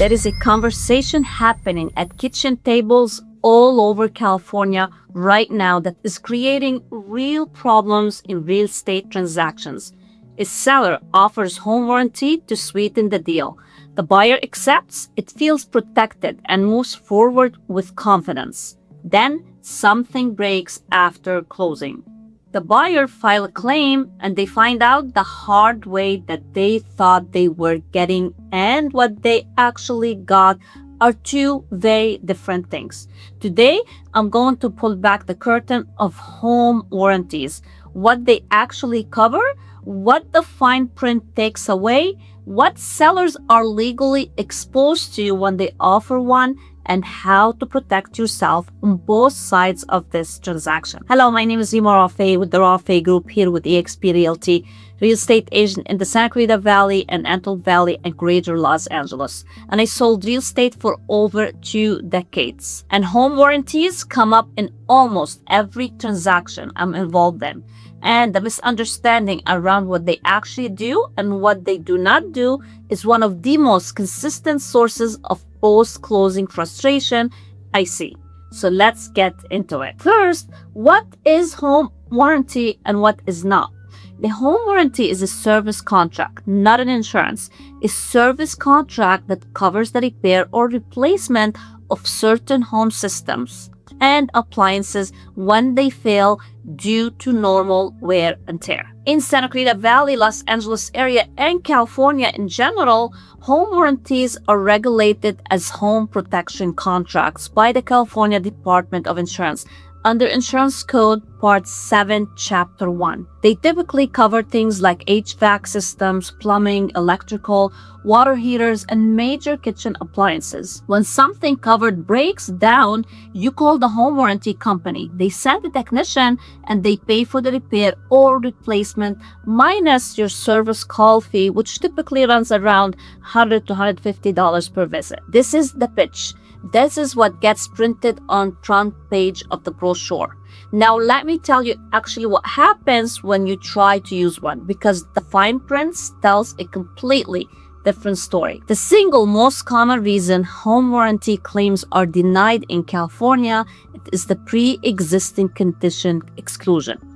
There is a conversation happening at kitchen tables all over California right now that is creating real problems in real estate transactions. A seller offers home warranty to sweeten the deal. The buyer accepts, it feels protected, and moves forward with confidence. Then something breaks after closing. The buyer files a claim and they find out the hard way that they thought they were getting and what they actually got are two very different things. Today, I'm going to pull back the curtain of home warranties, what they actually cover, what the fine print takes away, what sellers are legally exposed to when they offer one, and how to protect yourself on both sides of this transaction. Hello, my name is Rima Rafay with the Rafay Group here with eXp Realty, real estate agent in the Santa Clarita Valley and Antelope Valley and Greater Los Angeles. And I sold real estate for over 2 decades. And home warranties come up in almost every transaction I'm involved in. And the misunderstanding around what they actually do and what they do not do is one of the most consistent sources of post-closing frustration I see. So let's get into it. First, what is home warranty and what is not? The home warranty is a service contract, not an insurance. A service contract that covers the repair or replacement of certain home systems and appliances when they fail due to normal wear and tear. In Santa Clarita Valley, Los Angeles area, and California in general, home warranties are regulated as home protection contracts by the California Department of Insurance under Insurance Code Part 7, Chapter 1. They typically cover things like HVAC systems, plumbing, electrical, water heaters, and major kitchen appliances. When something covered breaks down, you call the home warranty company. They send a technician and they pay for the repair or replacement minus your service call fee, which typically runs around $100 to $150 per visit. This is the pitch. This is what gets printed on front page of the brochure. Now let me tell you actually what happens when you try to use one, because the fine print tells a completely different story. The single most common reason home warranty claims are denied in California is the pre-existing condition exclusion.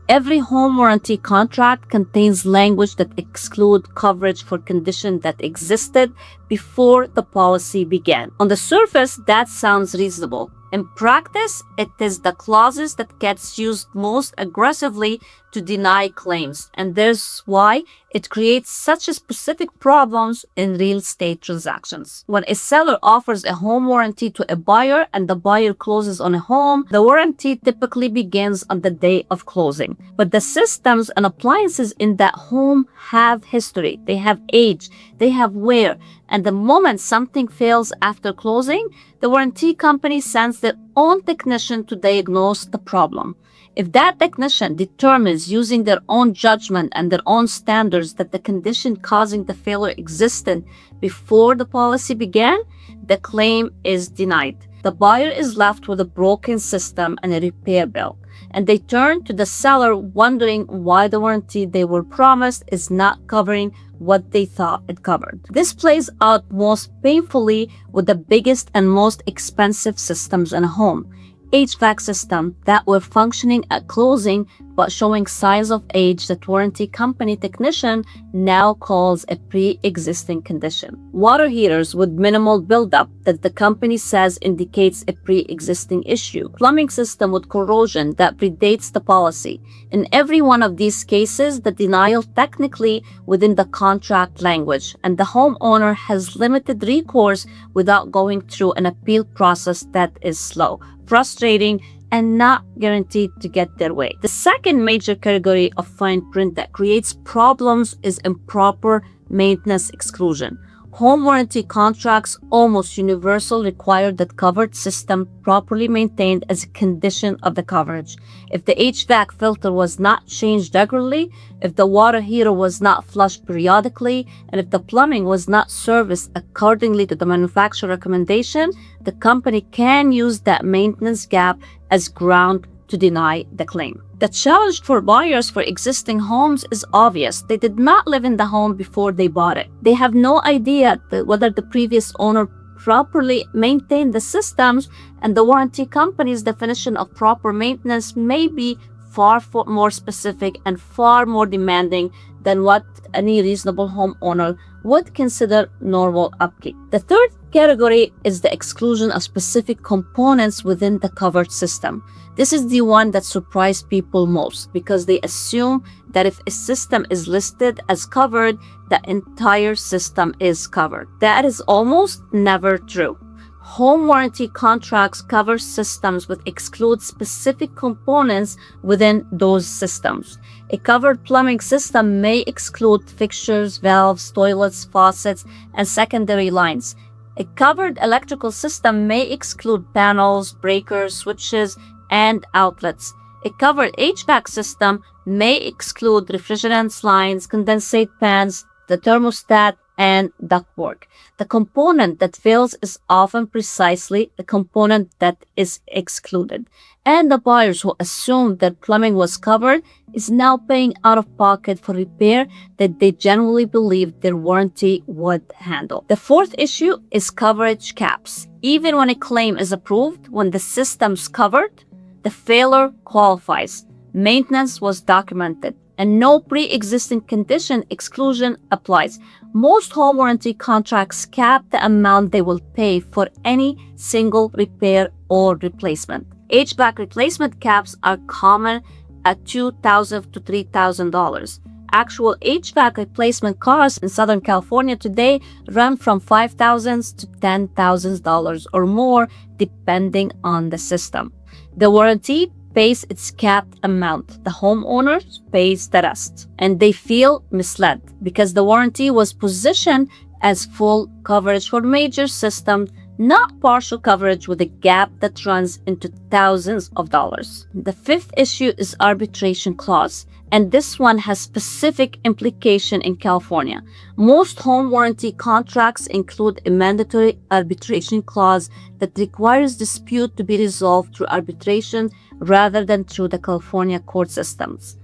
Every home warranty contract contains language that exclude coverage for condition that existed before the policy began. On the surface, that sounds reasonable. In practice, it is the clauses that gets used most aggressively to deny claims, and that's why it creates such a specific problems in real estate transactions. When a seller offers a home warranty to a buyer and the buyer closes on a home, the warranty typically begins on the day of closing. But the systems and appliances in that home have history, they have age, they have wear, and the moment something fails after closing, the warranty company sends their own technician to diagnose the problem. If that technician determines using their own judgment and their own standards that the condition causing the failure existed before the policy began, the claim is denied. The buyer is left with a broken system and a repair bill, and they turn to the seller wondering why the warranty they were promised is not covering what they thought it covered. This plays out most painfully with the biggest and most expensive systems in a home. HVAC system that were functioning at closing but showing signs of age that warranty company technician now calls a pre-existing condition. Water heaters with minimal buildup that the company says indicates a pre-existing issue. Plumbing system with corrosion that predates the policy. In every one of these cases, the denial technically within the contract language, and the homeowner has limited recourse without going through an appeal process that is slow, frustrating, and not guaranteed to get their way. The second major category of fine print that creates problems is improper maintenance exclusion. Home warranty contracts almost universally require that covered system properly maintained as a condition of the coverage. If the HVAC filter was not changed regularly, if the water heater was not flushed periodically, and if the plumbing was not serviced accordingly to the manufacturer recommendation, the company can use that maintenance gap as ground to deny the claim. The challenge for buyers for existing homes is obvious. They did not live in the home before they bought it. They have no idea whether the previous owner properly maintained the systems, and the warranty company's definition of proper maintenance may be far more specific and far more demanding than what any reasonable homeowner would consider normal upkeep. The third category is the exclusion of specific components within the covered system. This is the one that surprised people most because they assume that if a system is listed as covered, the entire system is covered. That is almost never true. Home warranty contracts cover systems which exclude specific components within those systems. A covered plumbing system may exclude fixtures, valves, toilets, faucets, and secondary lines. A covered electrical system may exclude panels, breakers, switches, and outlets. A covered HVAC system may exclude refrigerants lines, condensate fans, the thermostat, and ductwork. The component that fails is often precisely the component that is excluded. And the buyers who assumed that plumbing was covered is now paying out of pocket for repair that they generally believed their warranty would handle. The fourth issue is coverage caps. Even when a claim is approved, when the system's covered, the failure qualifies. Maintenance was documented, and no pre-existing condition exclusion applies. Most home warranty contracts cap the amount they will pay for any single repair or replacement. HVAC replacement caps are common at $2,000 to $3,000. Actual HVAC replacement costs in Southern California today run from $5,000 to $10,000 or more, depending on the system. The warranty pays its capped amount. The homeowner pays the rest. And they feel misled because the warranty was positioned as full coverage for major systems, not partial coverage with a gap that runs into thousands of dollars. The fifth issue is arbitration clause, and this one has specific implication in California. Most home warranty contracts include a mandatory arbitration clause that requires dispute to be resolved through arbitration rather than through the California court systems.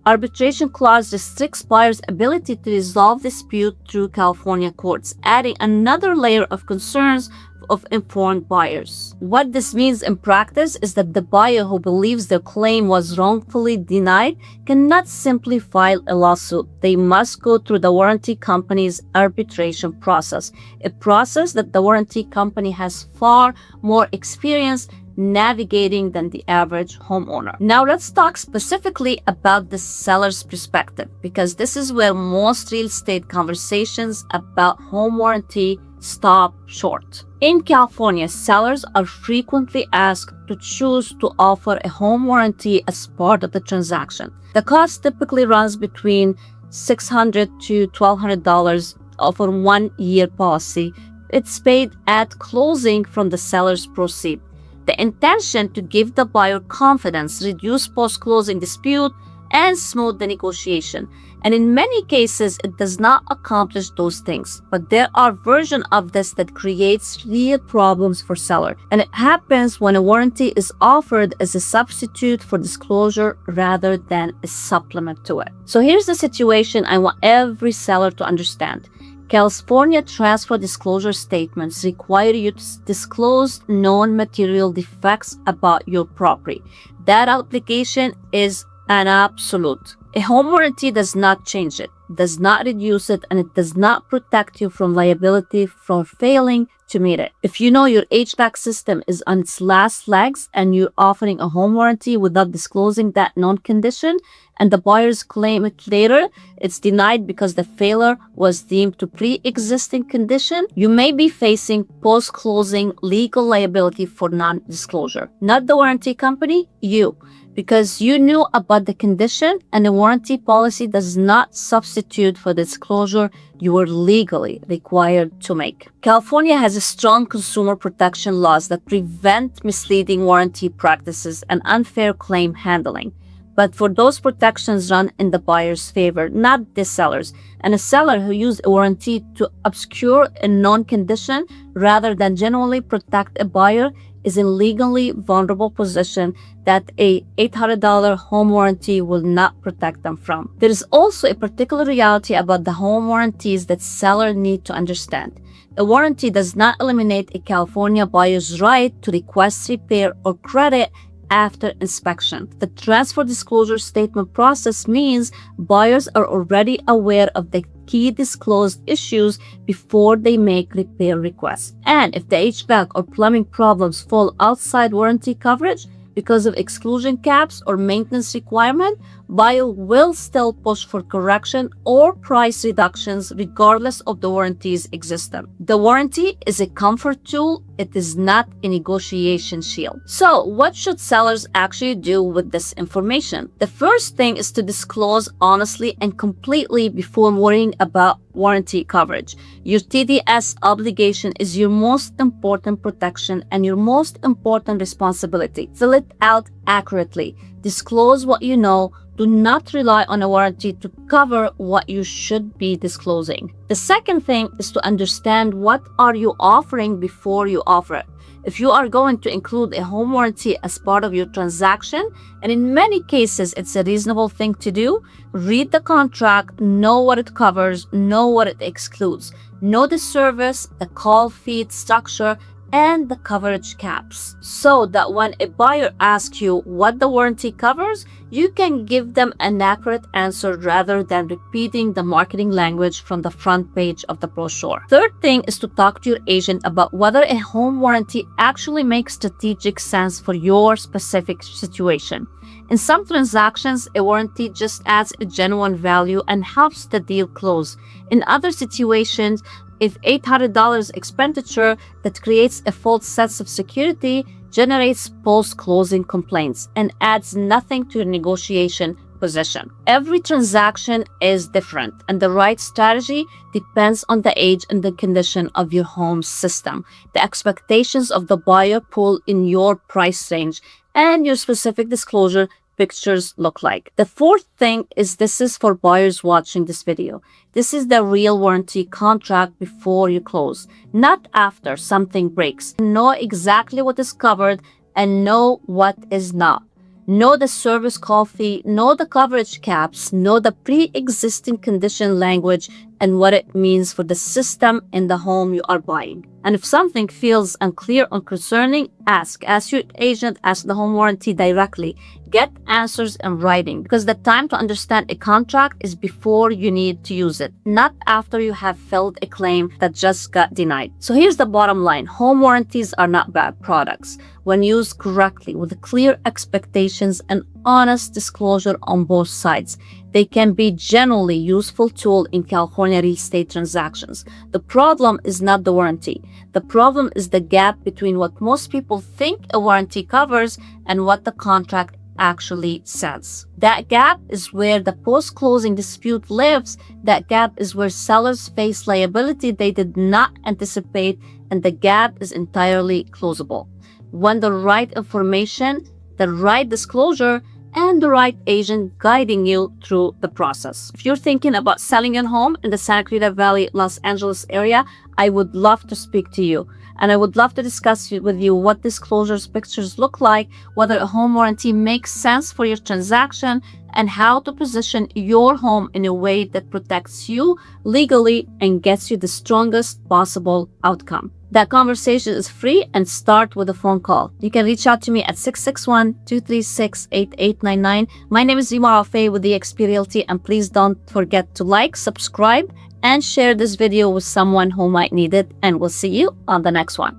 Arbitration clause restricts buyers' ability to resolve dispute through California courts, adding another layer of concerns of informed buyers. What this means in practice is that the buyer who believes their claim was wrongfully denied cannot simply file a lawsuit. They must go through the warranty company's arbitration process, a process that the warranty company has far more experience navigating than the average homeowner. Now let's talk specifically about the seller's perspective, because this is where most real estate conversations about home warranty stop short. In California, sellers are frequently asked to choose to offer a home warranty as part of the transaction. The cost typically runs between $600 to $1,200 for 1 year policy. It's paid at closing from the seller's proceeds. The intention to give the buyer confidence, reduce post-closing dispute, and smooth the negotiation. And in many cases, it does not accomplish those things. But there are versions of this that creates real problems for seller. And it happens when a warranty is offered as a substitute for disclosure rather than a supplement to it. So here's the situation I want every seller to understand. California transfer disclosure statements require you to disclose known material defects about your property. That application is an absolute. A home warranty does not change it, does not reduce it, and it does not protect you from liability for failing to meet it. If you know your HVAC system is on its last legs and you're offering a home warranty without disclosing that known condition, and the buyers claim it later, it's denied because the failure was deemed to pre-existing condition, you may be facing post-closing legal liability for non-disclosure. Not the warranty company, you. Because you knew about the condition and the warranty policy does not substitute for the disclosure you were legally required to make. California has a strong consumer protection laws that prevent misleading warranty practices and unfair claim handling. But for those protections run in the buyer's favor, not the seller's. And a seller who used a warranty to obscure a known condition rather than genuinely protect a buyer is in legally vulnerable position that a $800 home warranty will not protect them from. There is also a particular reality about the home warranties that sellers need to understand. A warranty does not eliminate a California buyer's right to request repair or credit after inspection. The transfer disclosure statement process means buyers are already aware of the key disclosed issues before they make repair requests. And if the HVAC or plumbing problems fall outside warranty coverage because of exclusion caps or maintenance requirement, buyer will still push for correction or price reductions regardless of the warranty's existence. The warranty is a comfort tool. It is not a negotiation shield. So what should sellers actually do with this information? The first thing is to disclose honestly and completely before worrying about warranty coverage. Your TDS obligation is your most important protection and your most important responsibility. Fill it out accurately. Disclose what you know. Do not rely on a warranty to cover what you should be disclosing. The second thing is to understand what are you offering before you offer it. If you are going to include a home warranty as part of your transaction, and in many cases it's a reasonable thing to do, read the contract, know what it covers, know what it excludes, know the service, the call fee structure, and the coverage caps, so that when a buyer asks you what the warranty covers, you can give them an accurate answer rather than repeating the marketing language from the front page of the brochure. Third thing is to talk to your agent about whether a home warranty actually makes strategic sense for your specific situation. In some transactions, a warranty just adds a genuine value and helps the deal close. In other situations, if $800 expenditure that creates a false sense of security generates post-closing complaints and adds nothing to your negotiation position. Every transaction is different, and the right strategy depends on the age and the condition of your home system, the expectations of the buyer pool in your price range, and your specific disclosure pictures look like. The fourth thing is this is for buyers watching this video. This is the real warranty contract before you close, not after something breaks. Know exactly what is covered and know what is not. Know the service call fee, know the coverage caps, know the pre-existing condition language and what it means for the system in the home you are buying. And if something feels unclear or concerning, ask your agent, ask the home warranty directly. Get answers in writing, because the time to understand a contract is before you need to use it, not after you have filed a claim that just got denied. So here's the bottom line. Home warranties are not bad products when used correctly with clear expectations and honest disclosure on both sides. They can be genuinely useful tool in California real estate transactions. The problem is not the warranty. The problem is the gap between what most people think a warranty covers and what the contract actually says. That gap is where the post-closing dispute lives. That gap is where sellers face liability they did not anticipate, and the gap is entirely closable when the right information, the right disclosure, and the right agent guiding you through the process. If you're thinking about selling your home in the Santa Clarita Valley, Los Angeles area, I would love to speak to you. And I would love to discuss with you what disclosures pictures look like, whether a home warranty makes sense for your transaction, and how to position your home in a way that protects you legally and gets you the strongest possible outcome. That conversation is free and start with a phone call. You can reach out to me at 661-236-8899. My name is Zima Rafay with eXp Realty, and please don't forget to like, subscribe, and share this video with someone who might need it, and we'll see you on the next one.